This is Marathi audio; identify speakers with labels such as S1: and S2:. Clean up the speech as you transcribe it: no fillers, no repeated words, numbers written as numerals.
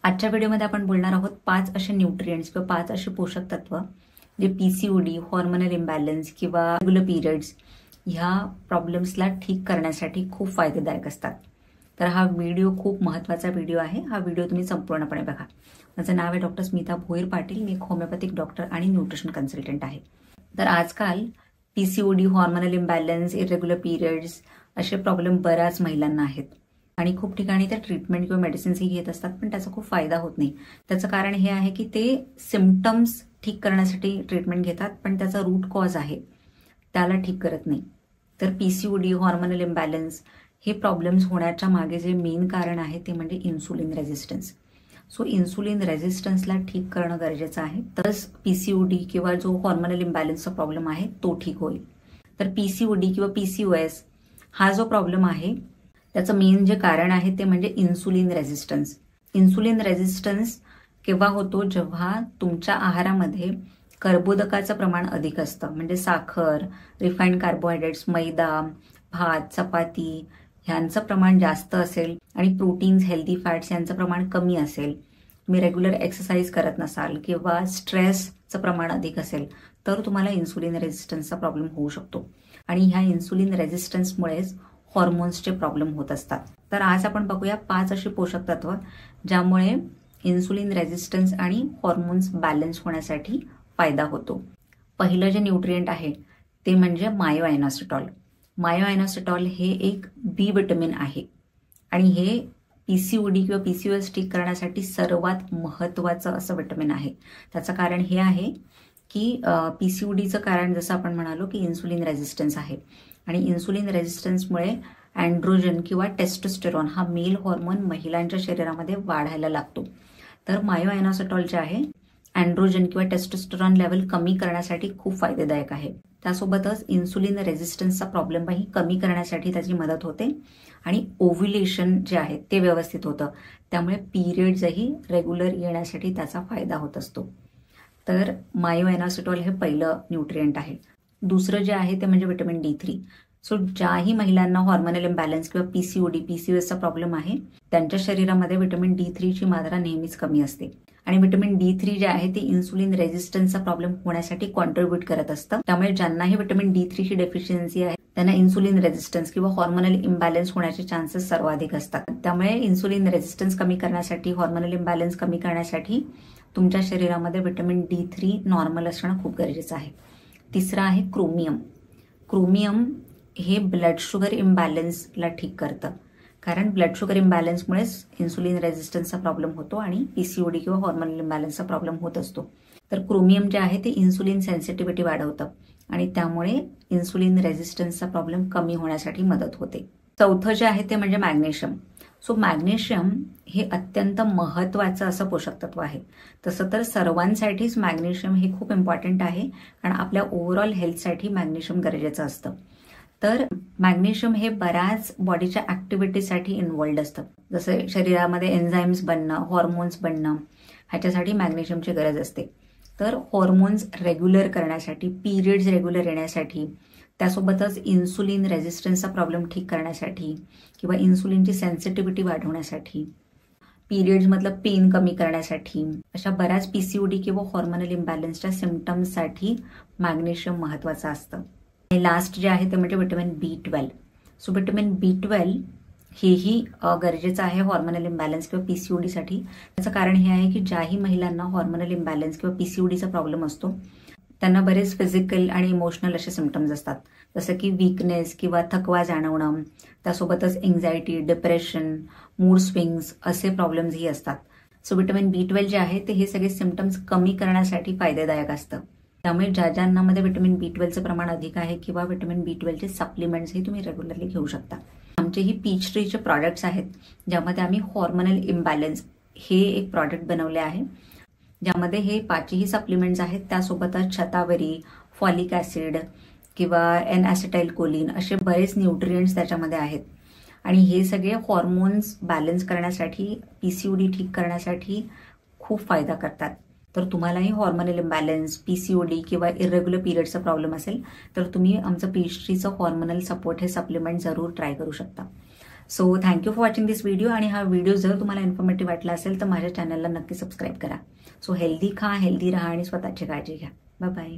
S1: आजच्या व्हिडिओमध्ये आपण बोलणार आहोत 5 असे न्यूट्रिएंट्स किंवा 5 असे पोषक तत्व जे पीसीओडी, हॉर्मोनल इम्बॅलन्स किंवा रेग्युलर पिरियड्स ह्या प्रॉब्लेम्सला ठीक करण्यासाठी खूप फायदेदायक असतात. तर हा व्हिडिओ खूप महत्त्वाचा व्हिडिओ आहे. हा व्हिडिओ तुम्ही संपूर्णपणे बघा. माझं नाव आहे डॉक्टर स्मिता भोईर पाटील. मी एक होमिओपॅथिक डॉक्टर आणि न्यूट्रिशन कन्सल्टंट आहे. तर आजकाल PCOD, hormonal imbalance, irregular periods असे प्रॉब्लेम बऱ्याच महिलांना आहेत आणि खूप ठिकाणी त्या ट्रीटमेंट किंवा मेडिसिन्सही घेत असतात, पण त्याचा खूप फायदा होत नाही. त्याचं कारण हे आहे की ते सिम्पटम्स ठीक करण्यासाठी ट्रीटमेंट घेतात, पण त्याचा रूट कॉज आहे त्याला ठीक करत नाही. तर पीसीओडी, हॉर्मोनल इम्बॅलन्स हे प्रॉब्लेम्स होण्याच्या मागे जे मेन कारण आहे ते म्हणजे इन्सुलिन रेझिस्टन्स. सो इन्सुलिन रेझिस्टन्सला ठीक करणं गरजेचं आहे, तरच पीसीओडी किंवा जो हॉर्मोनल इम्बॅलन्सचा प्रॉब्लेम आहे तो ठीक होईल. तर पीसीओडी किंवा पीसीओएस हा जो प्रॉब्लेम आहे त्याचं मेन जे कारण आहे ते म्हणजे इन्सुलिन रेझिस्टन्स. इन्सुलिन रेझिस्टन्स केव्हा होतो? जेव्हा तुमच्या आहारामध्ये कर्बोदकाचं प्रमाण अधिक असतं, म्हणजे साखर, रिफाईंड कार्बोहायड्रेट्स, मैदा, भात, चपाती ह्यांचं प्रमाण जास्त असेल आणि प्रोटीन्स, हेल्दी फॅट्स यांचं प्रमाण कमी असेल, तुम्ही रेग्युलर एक्सरसाइज करत नसाल किंवा स्ट्रेसचं प्रमाण अधिक असेल, तर तुम्हाला इन्सुलिन रेझिस्टन्सचा प्रॉब्लेम होऊ शकतो. आणि ह्या इन्सुलिन रेझिस्टन्समुळेच हॉर्मोन्सचे प्रॉब्लेम होत असतात. तर आज आपण बघूया 5 अशी पोषक तत्व ज्यामुळे इन्सुलिन रेझिस्टन्स आणि हॉर्मोन्स बॅलन्स होण्यासाठी फायदा होतो. पहिलं जे न्यूट्रिएंट आहे ते म्हणजे मायोएनोसिटॉल. मायोएनोसिटॉल हे एक बी विटामिन आहे आणि हे पीसीओडी किंवा पीसीओएस ठीक करण्यासाठी सर्वात महत्त्वाचं असं विटामिन आहे. त्याचं कारण हे आहे की पीसीओडीचं कारण जसं आपण म्हणालो की इन्सुलिन रेझिस्टन्स आहे आणि इन्सुलिन रेझिस्टन्समुळे अँड्रोजन किंवा टेस्टोस्टेरॉन हा मेल हॉर्मोन महिलांच्या शरीरामध्ये वाढायला लागतो. तर मायोएनोसिटॉल जे आहे अँड्रोजन किंवा टेस्टोस्टेरॉन लेवल कमी करण्यासाठी खूप फायदेदायक आहे. त्यासोबतच इन्सुलिन रेझिस्टन्सचा प्रॉब्लेमही कमी करण्यासाठी त्याची मदत होते आणि ओव्ह्युलेशन जे आहे ते व्यवस्थित होतं. त्यामुळे पिरियड्सही रेग्युलर येण्यासाठी त्याचा फायदा होत असतो. तर मायोएनोसिटॉल हे पहिलं न्यूट्रिएंट आहे. दुसरं जे आहे ते म्हणजे विटामिन D3. सो ज्याही महिलांना हॉर्मोनल इम्बॅलन्स किंवा पीसीओडी, पीसीओएसचा प्रॉब्लेम आहे त्यांच्या शरीरामध्ये विटामिन D3 ची मात्रा नेहमीच कमी असते आणि विटामिन D3 जे आहे ते इन्सुलिन रेझिस्टन्सचा प्रॉब्लेम होण्यासाठी कॉन्ट्रीब्यूट करत असतं. त्यामुळे ज्यांनाही विटामिन D3 ची डेफिशियन्सी आहे त्यांना इन्सुलिन रेझिस्टन्स किंवा हॉर्मोनल इम्बॅलन्स होण्याचे चान्सेस सर्वाधिक असतात. त्यामुळे इन्सुलिन रेझिस्टन्स कमी करण्यासाठी, हॉर्मोनल इम्बॅलन्स कमी करण्यासाठी तुमच्या शरीरामध्ये विटामिन D3 नॉर्मल असणं खूप गरजेचं आहे. तिसरं आहे क्रोमियम. क्रोमियम हे ब्लड शुगर इम्बॅलन्सला ठीक करतं, कारण ब्लड शुगर इम्बॅलन्समुळेच इन्सुलिन रेझिस्टन्सचा प्रॉब्लेम होतो आणि पीसीओडी किंवा हॉर्मोनल इम्बॅलन्सचा प्रॉब्लेम होत असतो. तर क्रोमियम जे आहे ते इन्सुलिन सेन्सिटिव्हिटी वाढवतं आणि त्यामुळे इन्सुलिन रेझिस्टन्सचा प्रॉब्लेम कमी होण्यासाठी मदत होते. चौथं जे आहे ते म्हणजे मॅग्नेशियम. सो मॅग्नेशियम हे अत्यंत महत्त्वाचं असं पोषक तत्व आहे. तसं तर सर्वांसाठीच मॅग्नेशियम हे खूप इम्पॉर्टंट आहे, कारण आपल्या ओव्हरऑल हेल्थसाठी मॅग्नेशियम गरजेचं असतं. तर मॅग्नेशियम हे बऱ्याच बॉडीच्या ॲक्टिव्हिटीसाठी इन्व्हॉल्ड असतं, जसं शरीरामध्ये एन्झाईम्स बनणं, हॉर्मोन्स बनणं, ह्याच्यासाठी मॅग्नेशियमची गरज असते. तर हॉर्मोन्स रेग्युलर करण्यासाठी, पिरियड्स रेग्युलर येण्यासाठी, त्यासोबतच इन्सुलिन रेझिस्टन्सचा प्रॉब्लेम ठीक करण्यासाठी किंवा इन्सुलिनची सेन्सिटिव्हिटी वाढवण्यासाठी, पिरियड्समधलं पेन कमी करण्यासाठी, अशा बऱ्याच पीसीओडी किंवा हॉर्मोनल इम्बॅलन्सच्या सिम्पटम्ससाठी मॅग्नेशियम महत्त्वाचं असतं. आणि लास्ट जे आहे ते म्हणजे vitamin B12. So vitamin B12 हेही गरजेचं आहे हॉर्मोनल इम्बॅलन्स किंवा पीसीओडीसाठी. त्याचं कारण हे आहे की ज्याही महिलांना हॉर्मोनल इम्बॅलन्स किंवा पीसीओडीचा प्रॉब्लेम असतो त्यांना बरेच फिजिकल आणि इमोशनल असे सिम्पटम्स असतात, जसं की वीकनेस किंवा थकवा जाणवणं, त्यासोबतच एन्झायटी, डिप्रेशन, मूड स्विंग्स असे प्रॉब्लेम्सही असतात. सो विटामिन B12 जे आहे ते हे सगळे सिम्पटम्स कमी करण्यासाठी फायदेदायक असतं. त्यामुळे ज्यांमध्ये विटामिन B12चं प्रमाण अधिक आहे किंवा विटामिन B12चे सप्लिमेंट्सही तुम्ही रेग्युलरली घेऊ शकता. आमचे ही पीच ट्रीचे प्रॉडक्ट्स आहेत ज्यामध्ये आम्ही हॉर्मोनल इम्बॅलन्स हे एक प्रॉडक्ट बनवले आहे, ज्यामध्ये हे 5ही सप्लिमेंट्स आहेत. त्यासोबतच शतावरी, फॉलिक ॲसिड किंवा N-ॲसिटाइलकोलिन असे बरेच न्यूट्रिएंट्स त्याच्यामध्ये आहेत आणि हे सगळे हॉर्मोन्स बॅलन्स करण्यासाठी, पीसीओडी ठीक करण्यासाठी खूप फायदा करतात. तर तुम्हालाही हॉर्मोनल इम्बॅलन्स, पीसीओडी किंवा इरेग्युलर पिरियडचा प्रॉब्लेम असेल तर तुम्ही आमचं पीच ट्रीचं हॉर्मोनल सपोर्ट हे सप्लिमेंट जरूर ट्राय करू शकता. So thank you for watching this video. आणि हा व्हिडिओ जर तुम्हाला इन्फॉर्मेटिव्ह वाटला असेल तर माझ्या चॅनलला नक्की सबस्क्राईब करा. सो हेल्दी खा, हेल्दी राहा आणि स्वतःची काळजी घ्या. Bye bye.